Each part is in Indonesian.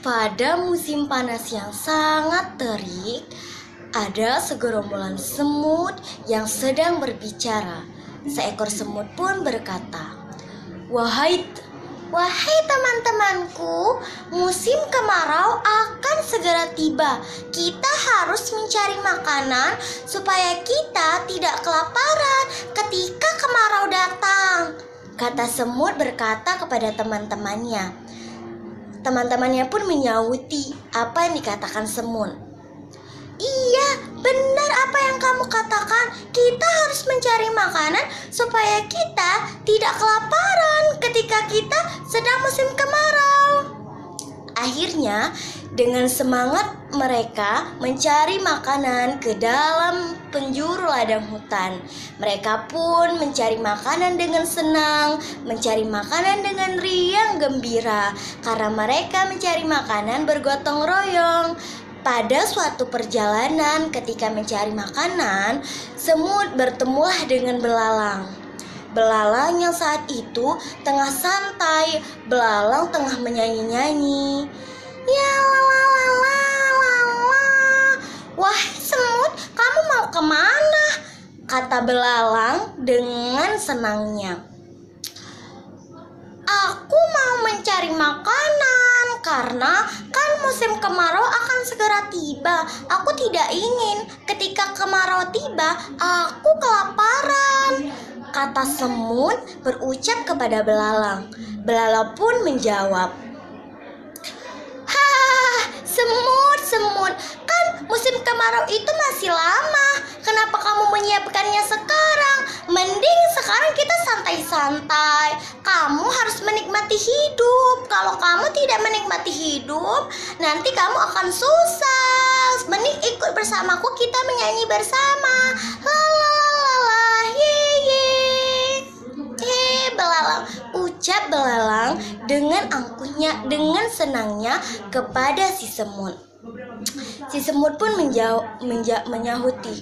Pada musim panas yang sangat terik, ada segerombolan semut yang sedang berbicara. Seekor semut pun berkata, Wahai teman-temanku, musim kemarau akan segera tiba. Kita harus mencari makanan supaya kita tidak kelaparan ketika kemarau datang, kata semut berkata kepada teman-temannya. Teman-temannya pun menyauti apa yang dikatakan semut. Iya, benar apa yang kamu katakan. Kita harus mencari makanan supaya kita tidak kelaparan ketika kita sedang musim kemarau. Akhirnya, dengan semangat mereka mencari makanan ke dalam penjuru ladang hutan. Mereka pun mencari makanan dengan senang, mencari makanan dengan riang gembira, karena mereka mencari makanan bergotong royong. Pada suatu perjalanan ketika mencari makanan, semut bertemulah dengan belalang. Belalang yang saat itu tengah santai, belalang tengah menyanyi-nyanyi. Ya la. Wah semut, kamu mau kemana? Kata belalang dengan senangnya. Aku mau mencari makanan karena kan musim kemarau akan segera tiba. Aku tidak ingin ketika kemarau tiba aku kelaparan, kata semut berucap kepada belalang. Belalang pun menjawab, Semut, kan musim kemarau itu masih lama. Kenapa kamu menyiapkannya sekarang? Mending sekarang kita santai-santai. Kamu harus menikmati hidup. Kalau kamu tidak menikmati hidup, nanti kamu akan susah. Mending ikut bersamaku, kita menyanyi bersama. Lalalala, ye belalang, ucap belalang dengan angkuhnya, dengan senangnya kepada si semut. Si semut pun menyahuti,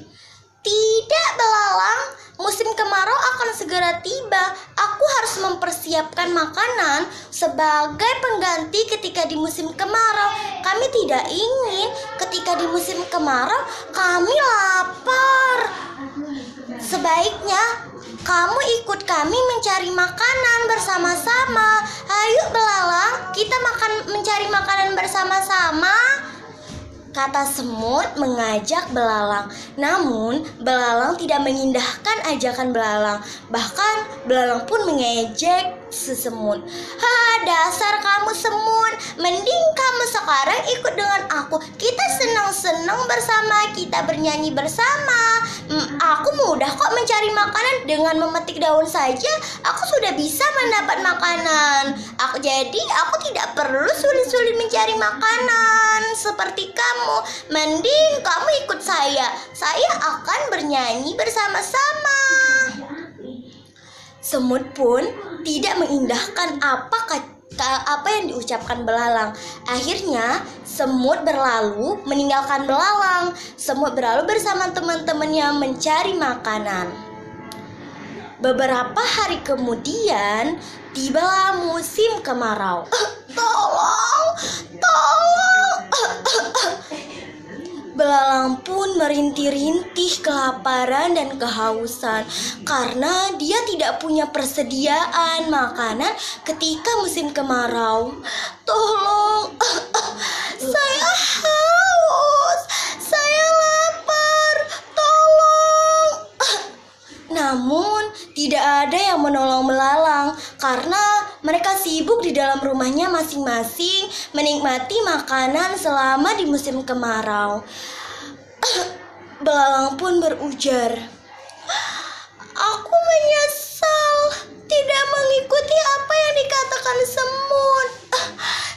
Tidak belalang, musim kemarau akan segera tiba. Aku harus mempersiapkan makanan sebagai pengganti ketika di musim kemarau. Kami tidak ingin ketika di musim kemarau kami lapar. Sebaiknya kamu ikut kami mencari makanan bersama-sama. Ayo belalang, kita mencari makanan bersama-sama, kata semut mengajak belalang. Namun belalang tidak mengindahkan ajakan belalang. Bahkan belalang pun mengejek si semut. Dasar kamu semut, mending kamu sekarang ikut dengan aku. Kita senang-senang bersama, kita bernyanyi bersama. Aku mudah kok mencari makanan. Dengan memetik daun saja aku sudah bisa mendapat makanan. Jadi aku tidak perlu sulit-sulit mencari makanan seperti kamu. Mending kamu ikut saya. Saya akan bernyanyi bersama-sama. Semut pun tidak mengindahkan apa yang diucapkan belalang. Akhirnya semut berlalu meninggalkan belalang. Semut berlalu bersama teman-temannya mencari makanan. Beberapa hari kemudian tibalah musim kemarau. Tolong. Belalang pun merintih-rintih kelaparan dan kehausan karena dia tidak punya persediaan makanan ketika musim kemarau. Tolong, saya haus, saya lapar, tolong. Namun tidak ada yang menolong belalang karena mereka sibuk di dalam rumahnya masing-masing menikmati makanan selama di musim kemarau. Belalang pun berujar, Aku menyesal tidak mengikuti apa yang dikatakan semut.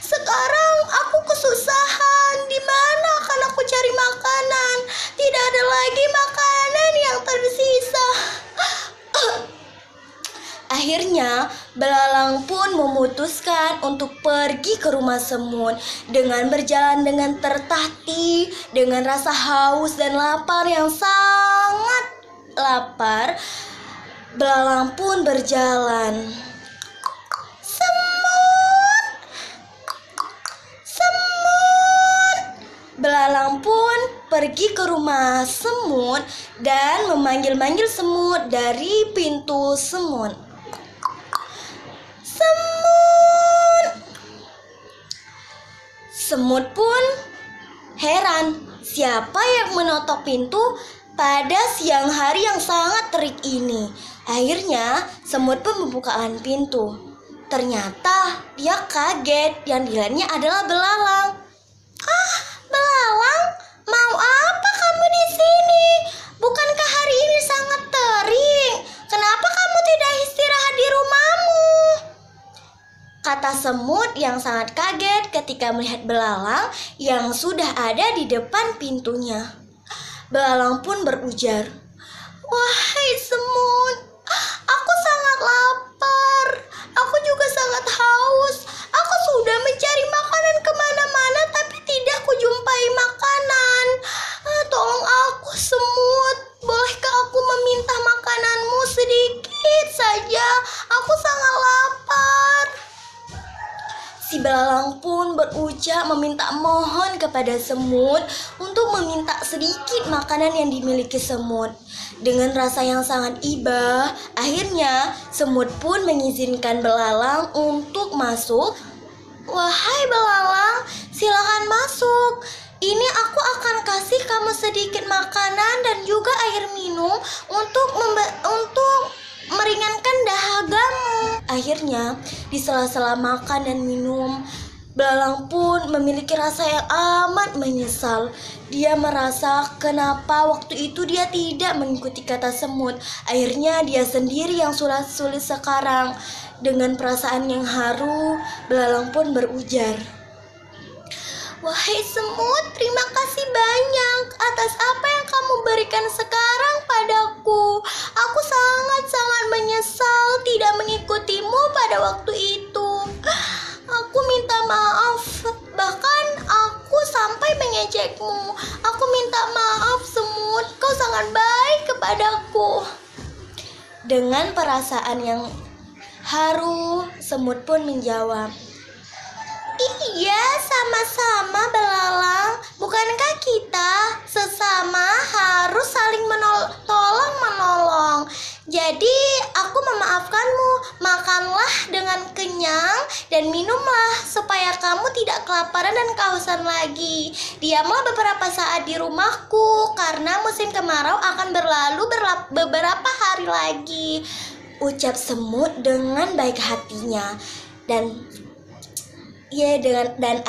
Sekarang aku kesusahan. Di mana akan aku cari makanan? Tidak ada lagi makanan yang tersisa. Akhirnya belalang pun memutuskan untuk pergi ke rumah semut. Dengan berjalan dengan tertatih, dengan rasa haus dan lapar yang sangat lapar, belalang pun berjalan. Semut, pergi ke rumah semut dan memanggil-manggil semut dari pintu semut. Semut! Semut pun heran, siapa yang menotok pintu pada siang hari yang sangat terik ini. Akhirnya semut pun membukakan pintu. Ternyata dia kaget, yang dilihatnya adalah belalang. "Ah, belalang, mau apa kamu di sini? Bukankah hari ini sangat terik? Kenapa kamu tidak istirahat di rumahmu?" Kata semut yang sangat kaget ketika melihat belalang yang sudah ada di depan pintunya. Belalang pun berujar, "Wahai semut, aku sangat lapar. Aku juga sangat haus. Aku sudah mencari makanan kemana-mana tapi tidak kujumpai makanan. Tolong aku, semut. Bolehkah aku meminta makananmu sedikit saja? Aku sangat lapar." Si belalang pun berucap meminta mohon kepada semut untuk meminta sedikit makanan yang dimiliki semut. Dengan rasa yang sangat iba, akhirnya semut pun mengizinkan belalang untuk masuk. "Wahai belalang, silakan masuk. Ini aku akan kasih kamu sedikit makanan dan juga air minum untuk meringankan dahagamu." Akhirnya, di sela-sela makan dan minum, belalang pun memiliki rasa yang amat menyesal. Dia merasa kenapa waktu itu dia tidak mengikuti kata semut. Akhirnya dia sendiri yang sulit sekarang. Dengan perasaan yang haru, belalang pun berujar, "Wahai semut, terima kasih banyak atas apa yang kamu berikan sekarang padaku. Aku sangat-sangat menyesal tidak mengikutimu pada waktu itu. Aku minta maaf, bahkan aku sampai mengejekmu. Aku minta maaf semut, kau sangat baik kepadaku." Dengan perasaan yang haru, semut pun menjawab, "Iya, sama-sama belalang. Bukankah kita sesama harus saling tolong-menolong? Jadi aku memaafkanmu. Makanlah dengan kenyang dan minumlah supaya kamu tidak kelaparan dan kehausan lagi. Diamlah beberapa saat di rumahku karena musim kemarau akan berlalu beberapa hari lagi," ucap semut dengan baik hatinya. Dan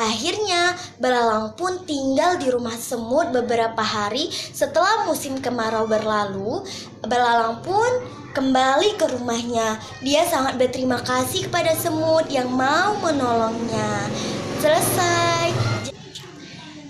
akhirnya belalang pun tinggal di rumah semut beberapa hari. Setelah musim kemarau berlalu, belalang pun kembali ke rumahnya. Dia sangat berterima kasih kepada semut yang mau menolongnya. Selesai.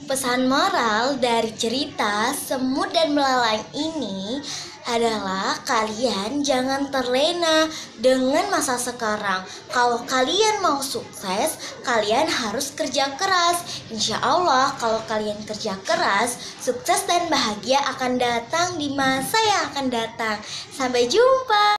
Pesan moral dari cerita semut dan belalang ini adalah kalian jangan terlena dengan masa sekarang. Kalau kalian mau sukses, kalian harus kerja keras. Insya Allah kalau kalian kerja keras, sukses dan bahagia akan datang di masa yang akan datang. Sampai jumpa.